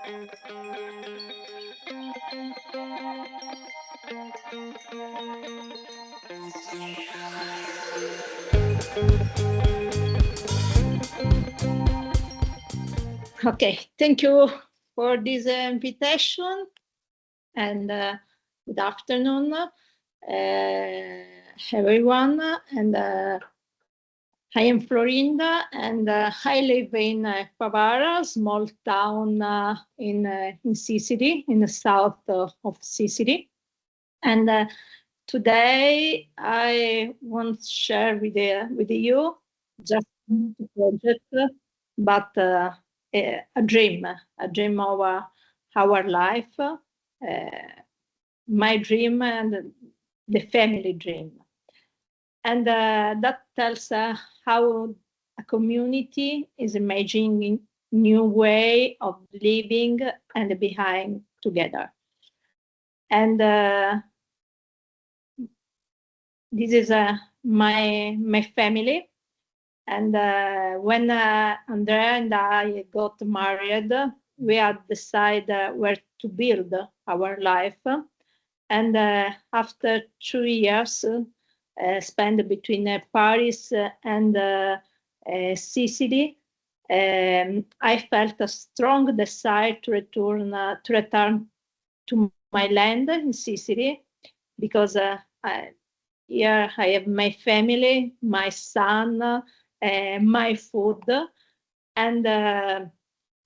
Okay, thank you for this invitation, and good afternoon, everyone. And I am Florinda, and I live in Favara, small town in Sicily, in the south of Sicily. And today I want to share with you just a project, but a dream of our life, my dream and the family dream. And that tells how a community is imagining new way of living and being together. And this is my family. And when Andrea and I got married, we had decided where to build our life. And after 2 years spent between Paris and Sicily, I felt a strong desire to return to my land in Sicily, because here I have my family, my son, my food, and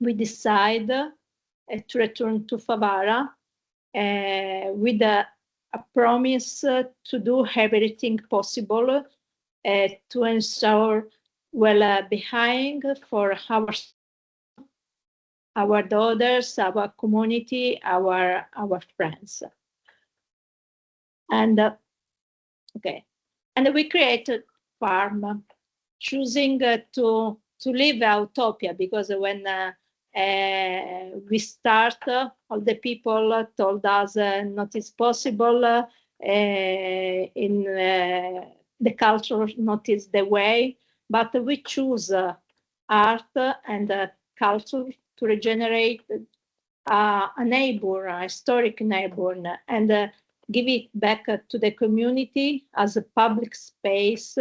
we decide to return to Favara with a promise to do everything possible to ensure well-being for our daughters, our community, our friends. And okay, and we created farm, choosing to live utopia, because when we start, all the people told us not is possible, in the culture not is the way, but we choose art and culture to regenerate a neighbor, a historic neighbor, and give it back to the community as a public space,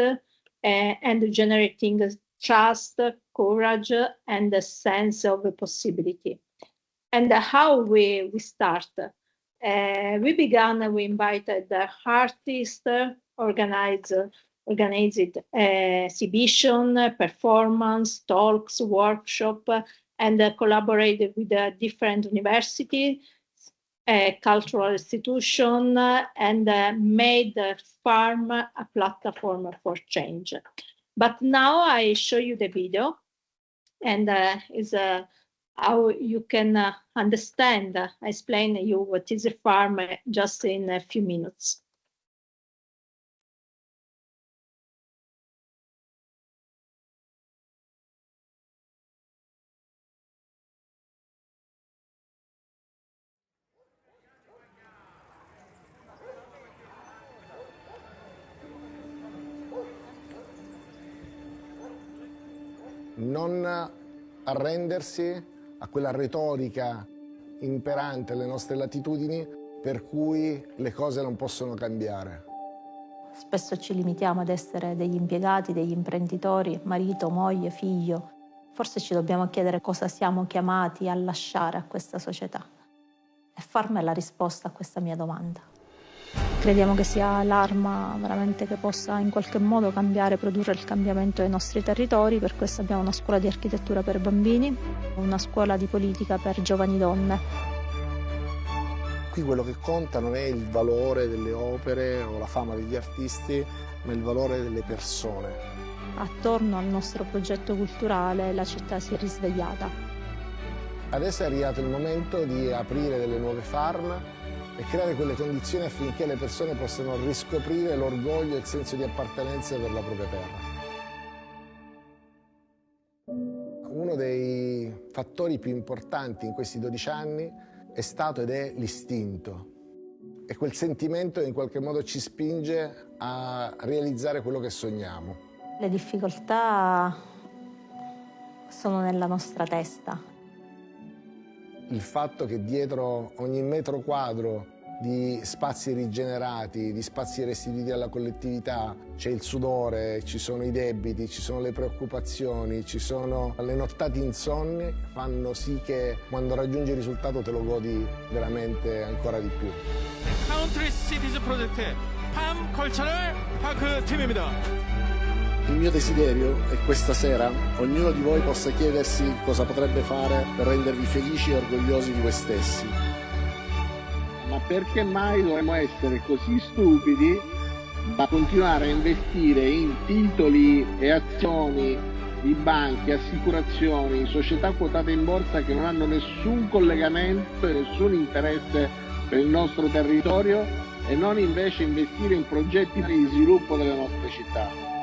and generating trust, courage, and a sense of a possibility. And how we start? We began, we invited artists, organized exhibition, performance, talks, workshop, and collaborated with different universities, cultural institution, and made the farm a platform for change. But now I show you the video, and is how you can understand. I explain you what is a farm just in a few minutes. Non arrendersi a quella retorica imperante alle nostre latitudini per cui le cose non possono cambiare. Spesso ci limitiamo ad essere degli impiegati, degli imprenditori, marito, moglie, figlio. Forse ci dobbiamo chiedere cosa siamo chiamati a lasciare a questa società. E farmi la risposta a questa mia domanda. Crediamo che sia l'arma veramente che possa in qualche modo cambiare, produrre il cambiamento ai nostri territori. Per questo abbiamo una scuola di architettura per bambini, una scuola di politica per giovani donne. Qui quello che conta non è il valore delle opere o la fama degli artisti, ma il valore delle persone. Attorno al nostro progetto culturale la città si è risvegliata. Adesso è arrivato il momento di aprire delle nuove farm e creare quelle condizioni affinché le persone possano riscoprire l'orgoglio e il senso di appartenenza per la propria terra. Uno dei fattori più importanti in questi 12 anni è stato ed è l'istinto. E quel sentimento in qualche modo ci spinge a realizzare quello che sogniamo. Le difficoltà sono nella nostra testa. il fatto che dietro ogni metro quadro di spazi rigenerati, di spazi restituiti alla collettività, c'è il sudore, ci sono i debiti, ci sono le preoccupazioni, ci sono le nottate insonni, fanno sì che quando raggiungi il risultato te lo godi veramente ancora di più. 카운트리 시티즈 프로젝트 팜 컬처럴 파크 팀입니다. Il mio desiderio è che questa sera ognuno di voi possa chiedersi cosa potrebbe fare per rendervi felici e orgogliosi di voi stessi. Ma perché mai dovremmo essere così stupidi da continuare a investire in titoli e azioni di banche, assicurazioni, società quotate in borsa che non hanno nessun collegamento e nessun interesse per il nostro territorio e non invece investire in progetti di sviluppo delle nostre città?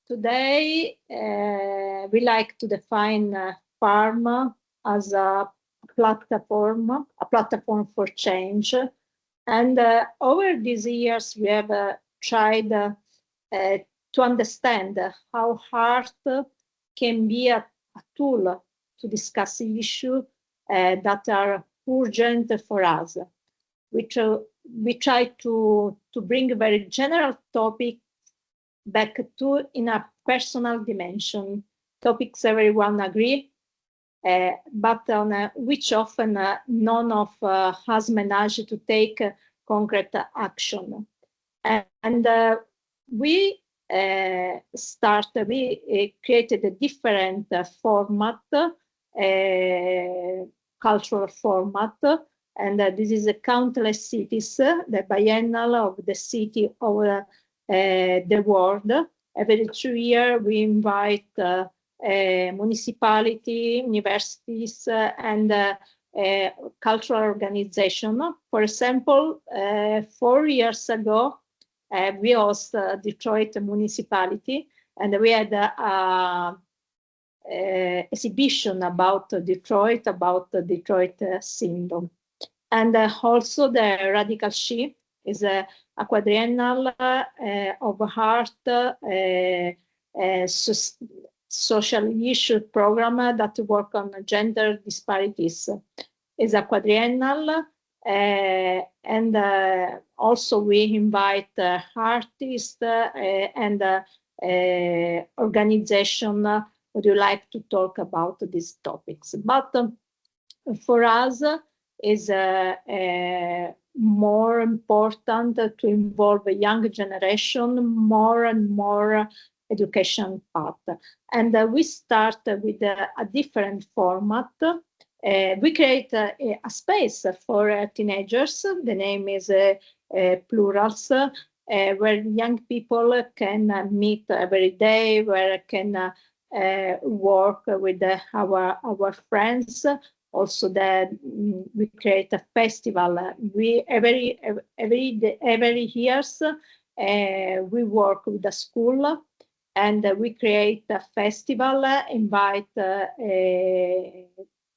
Today, we like to define farm as a platform for change. And over these years, we have tried to understand how art can be a tool to discuss issues that are urgent for us. We try to bring very general topics back to in a personal dimension, topics everyone agree, but on which often none of us manage to take concrete action. And we created a different format, cultural format, and this is a Countless Cities, the biennial of the city of the world. Every 2 years, we invite municipality, universities, and cultural organizations. For example, 4 years ago, we hosted Detroit municipality, and we had an exhibition about Detroit, about the Detroit syndrome. And also the Radical She is a quadriennial of art social issue program that work on gender disparities. Is a quadriennial, and also we invite artists and organization who would like to talk about these topics. But for us, is more important to involve a young generation, more and more education path. And we start with a different format. We create a space for teenagers. The name is Plurals, where young people can meet every day, where can work with our friends. Also, that we create a festival. We every years we work with the school, and we create a festival. Invite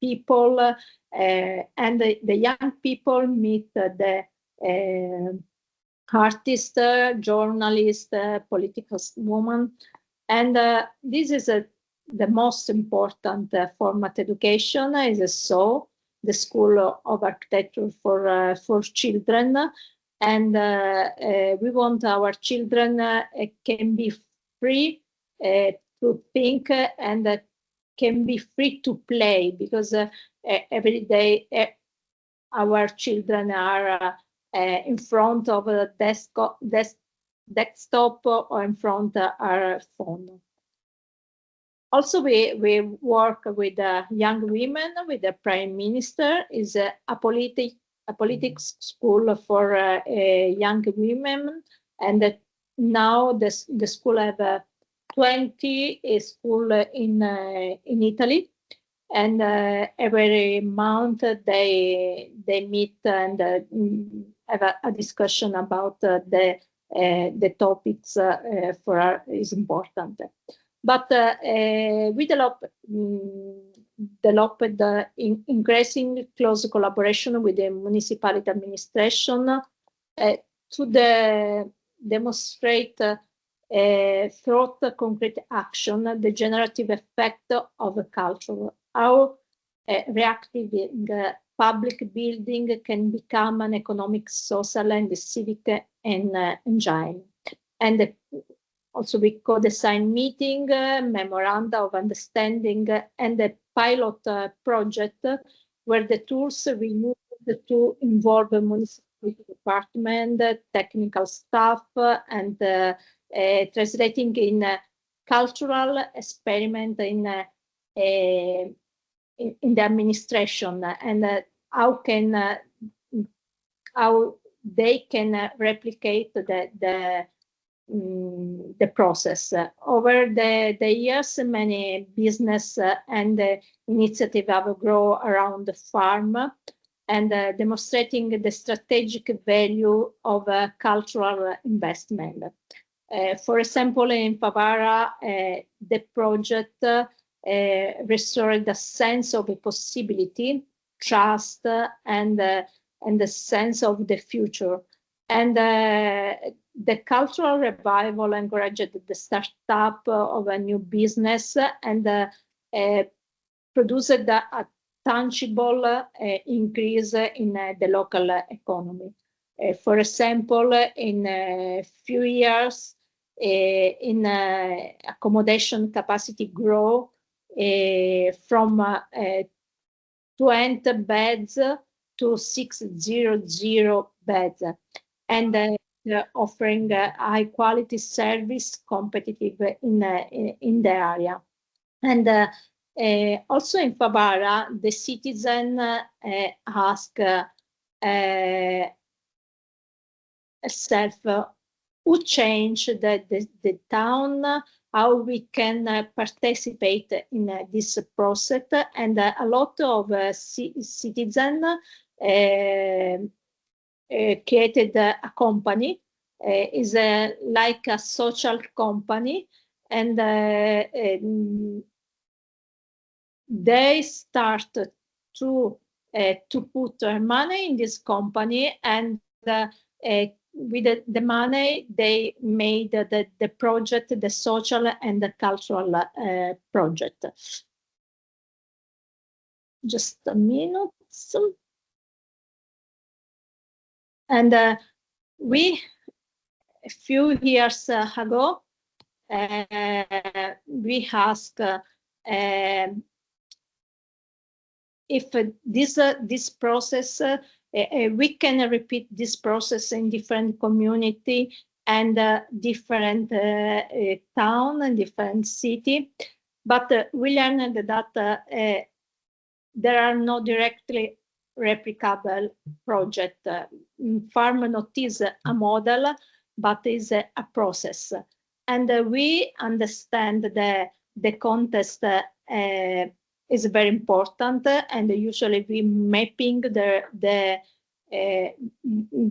people, and the young people meet the artist, journalist, political woman, and this is the most important format education is the School of Architecture for children, and we want our children can be free to think and can be free to play, because every day our children are in front of a desktop or in front of our phone. Also, we work with young women, with the Prime Minister. Is a politics school for young women, and now the school have 20 school in Italy, and every month they meet and have a discussion about the topics for us is important. But we develop developed in increasing close collaboration with the municipality administration to demonstrate through concrete action the generative effect of culture, how reactive public building can become an economic, social, and civic engine. And also we co-design meeting, memoranda of understanding, and a pilot project where the tools we use to involve the municipality department, technical staff, and translating in cultural experiment in the administration, and how they can replicate the process. Over the years, many business and initiatives have grown around the farm, and demonstrating the strategic value of cultural investment. For example, in Favara, the project restored the sense of a possibility, trust, and the sense of the future. And the cultural revival encouraged the startup of a new business and produced a tangible increase in the local economy. For example, in a few years, in accommodation capacity grow from 20 beds to 600 beds, and offering high quality service, competitive in the area. And also in Favara, the citizen ask self who changed the town, how we can participate in this process, and a lot of citizens created a company, is like a social company, and they start to put their money in this company, and with the money they made the project, the social and the cultural project. Just a minute. And we, a few years ago, we asked if this process, we can repeat this process in different community and different town and different city, but we learned that there are no directly replicable project. Farm not is a model, but is a process. And we understand the context is very important, and usually we mapping the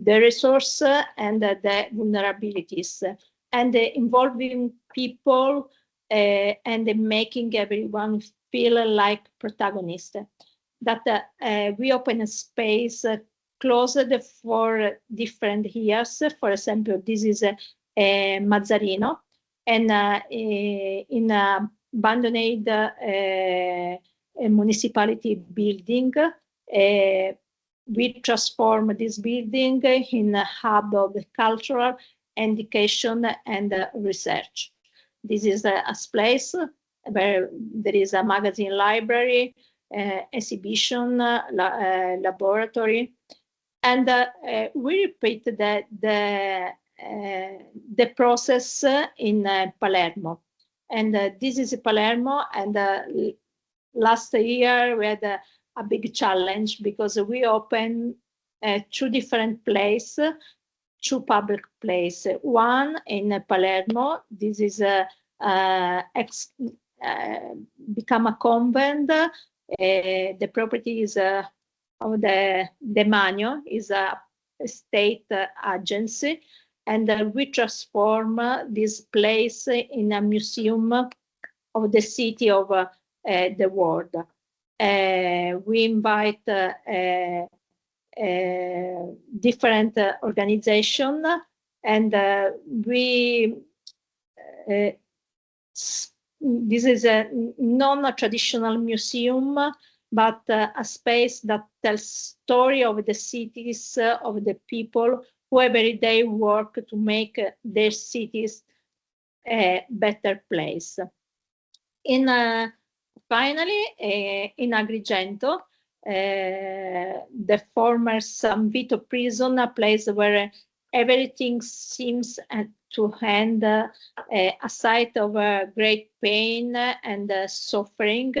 resource and the vulnerabilities, and involving people and making everyone feel like protagonist. That we open a space closed for different years. For example, this is Mazzarino, and in abandoned municipality building, we transform this building in a hub of cultural education and research. This is a place where there is a magazine library, exhibition, laboratory, and we repeat the process in Palermo. And this is Palermo, and last year we had a big challenge because we opened two different places, two public places. One in Palermo, this is become a convent. The property is of the Demanio, is a state agency, and we transform this place in a museum of the city of the world. We invite different organizations, and this is a non-traditional museum, but a space that tells story of the cities, of the people who every day work to make their cities a better place. Finally, in Agrigento, the former San Vito prison, a place where everything seems to end, a site of great pain and suffering,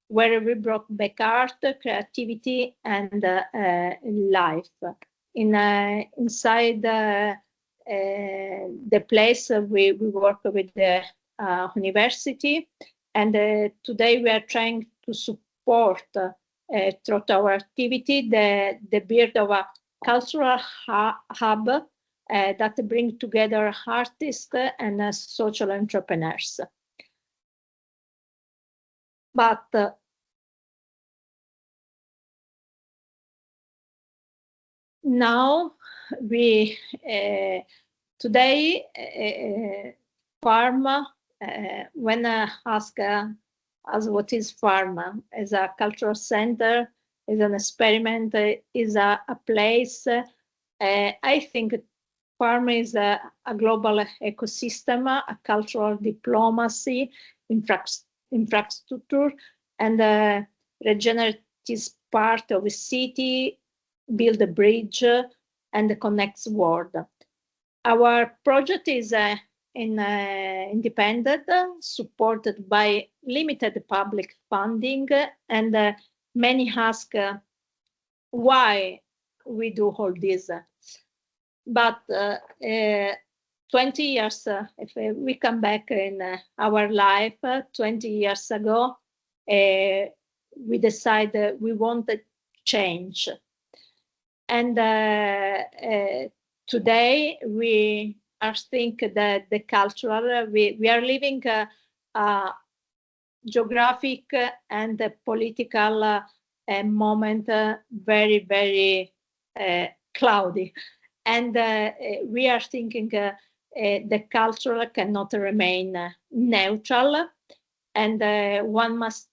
where we brought back art, creativity, and life. Inside the place, we work with the university, and today we are trying to support through our activity the build of a cultural hub that brings together artists and social entrepreneurs. But now we today Parma, when ask us what is Parma, as a cultural center, is an experiment, is a place. I think Parma is a global ecosystem, a cultural diplomacy, infrastructure, and Regeneration is part of a city, build a bridge, and connects world. Our project is independent, supported by limited public funding, and many ask why we do all this. But 20 years, if we come back in our life, 20 years ago, we decided we wanted change. And today we are thinking that the cultural, we are living a geographic and a political moment very, very cloudy. And we are thinking the cultural cannot remain neutral, and one must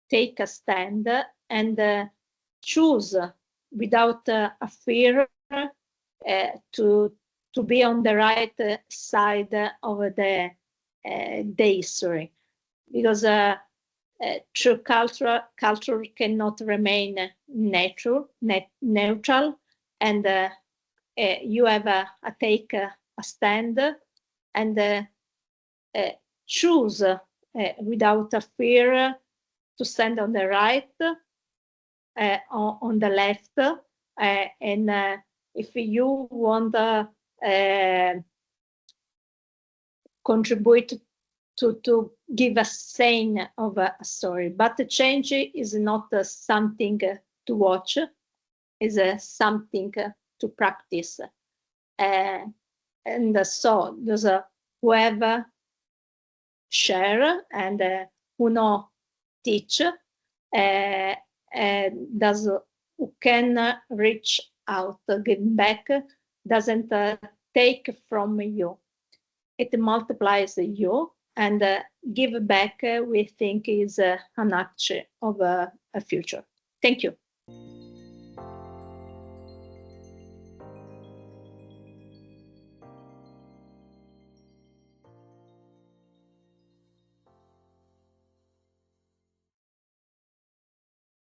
take a stand and choose without a fear to be on the right side of the history, because true culture cannot remain neutral, and you have a take a stand and choose without a fear to stand on the right, on the left, and if you want contribute to give a saying of a story. But the change is not something to watch, is something to practice. And so those whoever share and who know teach, does who can reach out, give back, doesn't take from you. It multiplies you, and give back, we think, is an act of a future. Thank you.